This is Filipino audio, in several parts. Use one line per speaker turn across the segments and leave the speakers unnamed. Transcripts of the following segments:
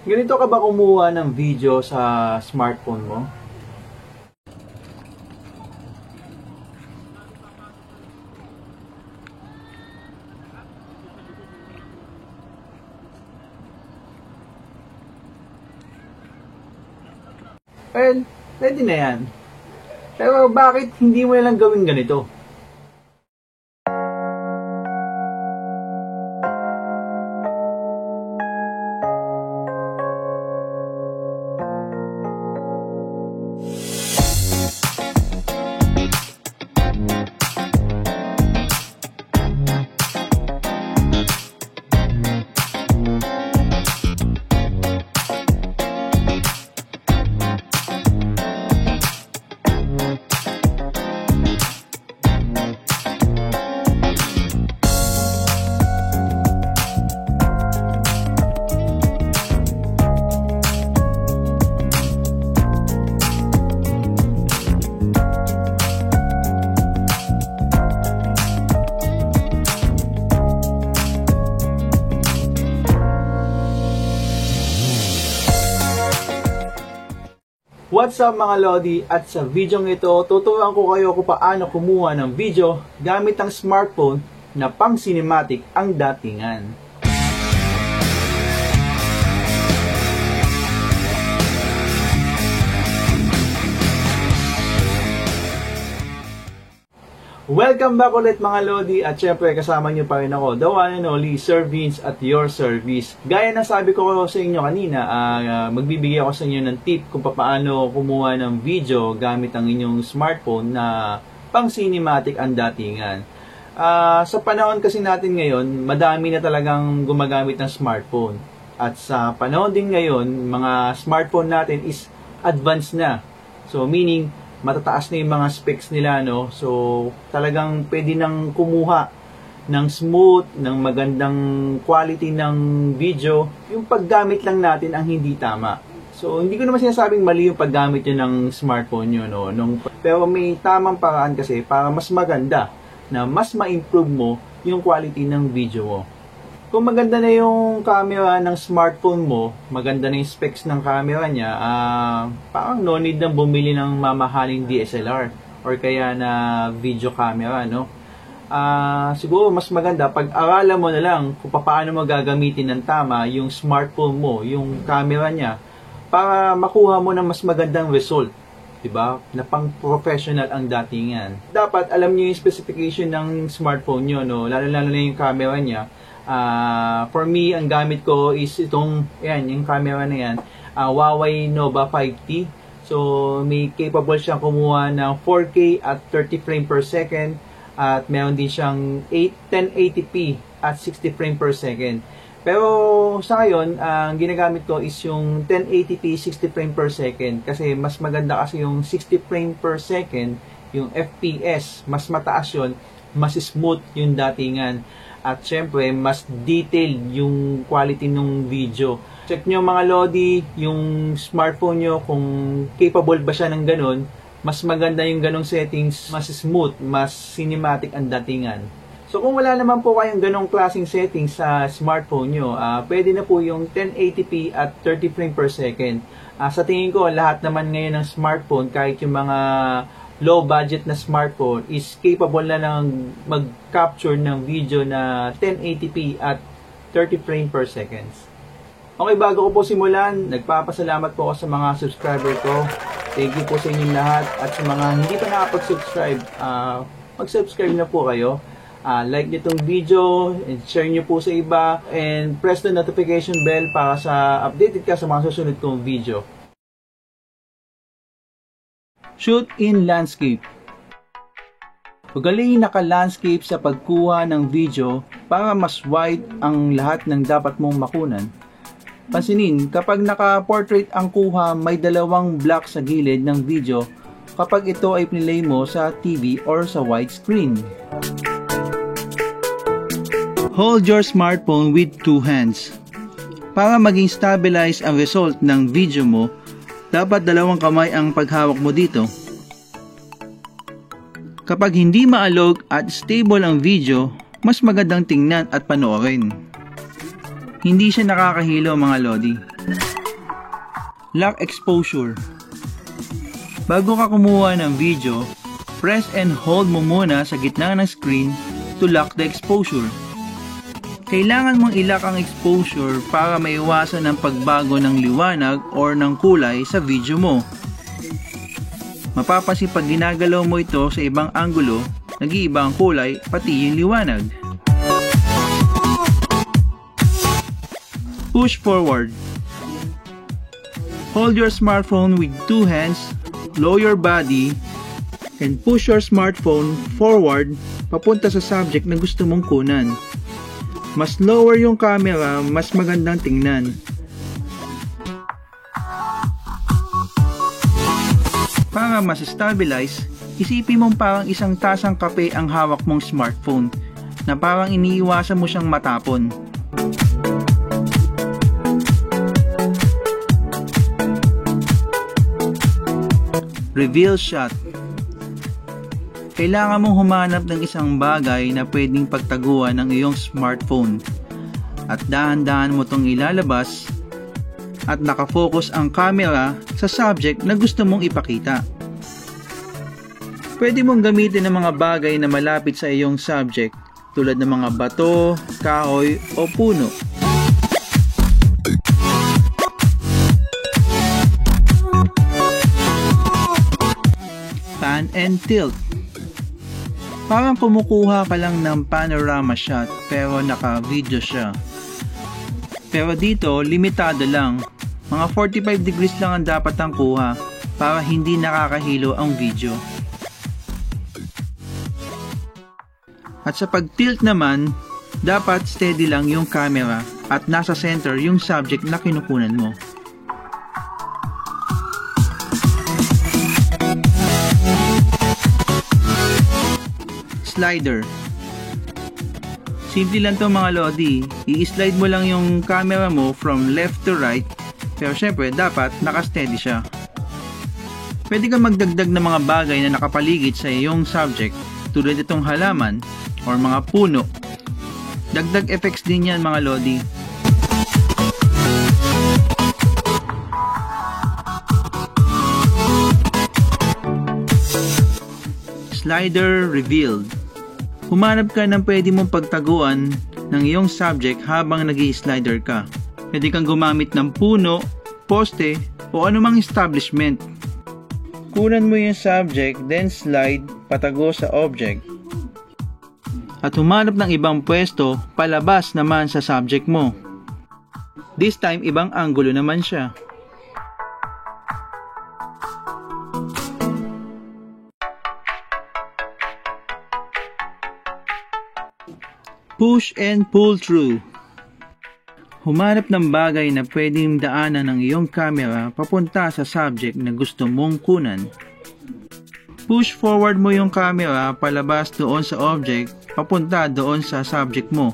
Ganito ka ba kumuha ng video sa smartphone mo? Well, pwede na yan. Pero bakit hindi mo lang gawin ganito? What's up mga Lodi, at sa video ito tuturuan ko kayo kung paano kumuha ng video gamit ang smartphone na pang cinematic ang datingan. Welcome back ulit mga Lodi, at syempre kasama nyo pa rin ako, the one and only Sir Vince at your service. Gaya na sabi ko sa inyo kanina, magbibigay ako sa inyo ng tip kung paano kumuha ng video gamit ang inyong smartphone na pang cinematic ang datingan. Sa panahon kasi natin ngayon, madami na talagang gumagamit ng smartphone. At sa panahon din ngayon, mga smartphone natin is advanced na. So meaning, matataas na yung mga specs nila, no? So, talagang pwede nang kumuha ng smooth, ng magandang quality ng video. Yung paggamit lang natin ang hindi tama. So, hindi ko naman sinasabing mali yung paggamit nyo ng smartphone nyo, no? Pero may tamang paraan kasi para mas maganda, na mas ma-improve mo yung quality ng video mo. Kung maganda na yung camera ng smartphone mo, maganda na yung specs ng camera niya, parang no need nang bumili ng mamahaling DSLR or kaya na video camera, no? Siguro mas maganda pag-aralan mo na lang kung paano mo gagamitin ng tama yung smartphone mo, yung camera niya, para makuha mo ng mas magandang result, diba? Na pang professional ang datingan. Dapat alam niyo yung specification ng smartphone niyo, no? Lalo-lalo na yung camera niya. For me, ang gamit ko is itong, yan, yung camera na yan, Huawei Nova 5T. So, may capable siyang kumuha ng 4K at 30 frame per second, at meron din siyang 1080p at 60 frame per second. Pero sa ngayon, ang ginagamit ko is yung 1080p 60 frame per second, kasi mas maganda kasi yung 60 frame per second, yung FPS, mas mataas yun, mas smooth yung datingan. At syempre, mas detailed yung quality ng video. Check nyo mga Lodi, yung smartphone nyo, kung capable ba siya ng ganun. Mas maganda yung ganong settings, mas smooth, mas cinematic ang datingan. So kung wala naman po kayong ganong klaseng settings sa smartphone nyo, pwede na po yung 1080p at 30 frame per second. Sa tingin ko, lahat naman ngayon ng smartphone, kahit yung mga low budget na smartphone, is capable na ng mag-capture ng video na 1080p at 30 frame per seconds. Okay, bago ko po simulan, nagpapasalamat po ako sa mga subscriber ko. Thank you po sa inyong lahat. At sa mga hindi pa nakapag-subscribe, mag-subscribe na po kayo. Like nyo itong video, and share nyo po sa iba, and press the notification bell para sa updated ka sa mga susunod kong video. Shoot in landscape. Ugaliin naka-landscape sa pagkuha ng video para mas wide ang lahat ng dapat mong makunan. Pansinin, kapag naka-portrait ang kuha, may dalawang block sa gilid ng video kapag ito ay pinilay mo sa TV or sa widescreen. Hold your smartphone with two hands. Para maging stabilize ang result ng video mo, dapat dalawang kamay ang paghawak mo dito. Kapag hindi maalog at stable ang video, mas magandang tingnan at panoorin. Hindi siya nakakahilo mga Lodi. Lock exposure. Bago ka kumuha ng video, press and hold mo muna sa gitna ng screen to lock the exposure. Kailangan mong i-lock ang exposure para maiwasan ang pagbago ng liwanag or ng kulay sa video mo. Mapapansin pag ginagalaw mo ito sa ibang anggulo, nag-iiba ang kulay pati yung liwanag. Push forward. Hold your smartphone with two hands, lower your body, and push your smartphone forward papunta sa subject na gusto mong kunan. Mas lower yung camera, mas magandang tingnan. Para mas stabilize, isipin mong parang isang tasang kape ang hawak mong smartphone na parang iniiwasan mo siyang matapon. Reveal shot. Kailangan mong humanap ng isang bagay na pwedeng pagtaguan ng iyong smartphone at dahan-dahan mo itong ilalabas at nakafocus ang camera sa subject na gusto mong ipakita. Pwede mong gamitin ng mga bagay na malapit sa iyong subject tulad ng mga bato, kahoy o puno. Pan and tilt. Parang kumukuha ka lang ng panorama shot pero naka-video siya. Pero dito, limitado lang. Mga 45 degrees lang ang dapat ang kuha para hindi nakakahilo ang video. At sa pag-tilt naman, dapat steady lang yung camera at nasa center yung subject na kinukunan mo. Slider. Simple lang to mga lodi. I-slide mo lang yung camera mo from left to right. Pero syempre dapat naka-steady siya. Pwede kang magdagdag ng mga bagay na nakapaligid sa iyong subject tulad itong halaman or mga puno. Dagdag effects din yan mga lodi. Slider revealed. Humanap ka ng pwede mong pagtaguan ng iyong subject habang nag-i-slider ka. Pwede kang gumamit ng puno, poste, o anumang establishment. Kunan mo yung subject, then slide patago sa object. At humanap ng ibang pwesto palabas naman sa subject mo. This time, ibang anggulo naman siya. Push and pull through. Humanap ng bagay na pwedeng daanan ng iyong camera papunta sa subject na gusto mong kunan. Push forward mo yung camera palabas doon sa object papunta doon sa subject mo.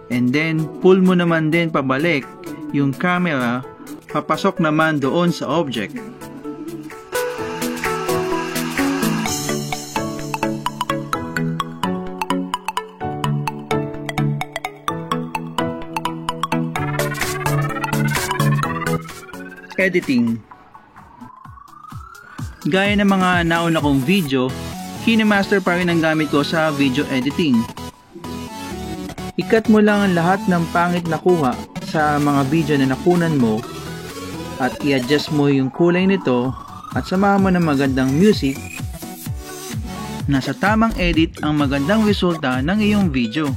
And then pull mo naman din pabalik yung camera papasok naman doon sa object. Editing. Gaya ng mga nauna kong video, KineMaster pa rin ang gamit ko sa video editing. I-cut mo lang ang lahat ng pangit na kuha sa mga video na nakunan mo at i-adjust mo yung kulay nito at samahan mo ng magandang music na sa tamang edit ang magandang resulta ng iyong video.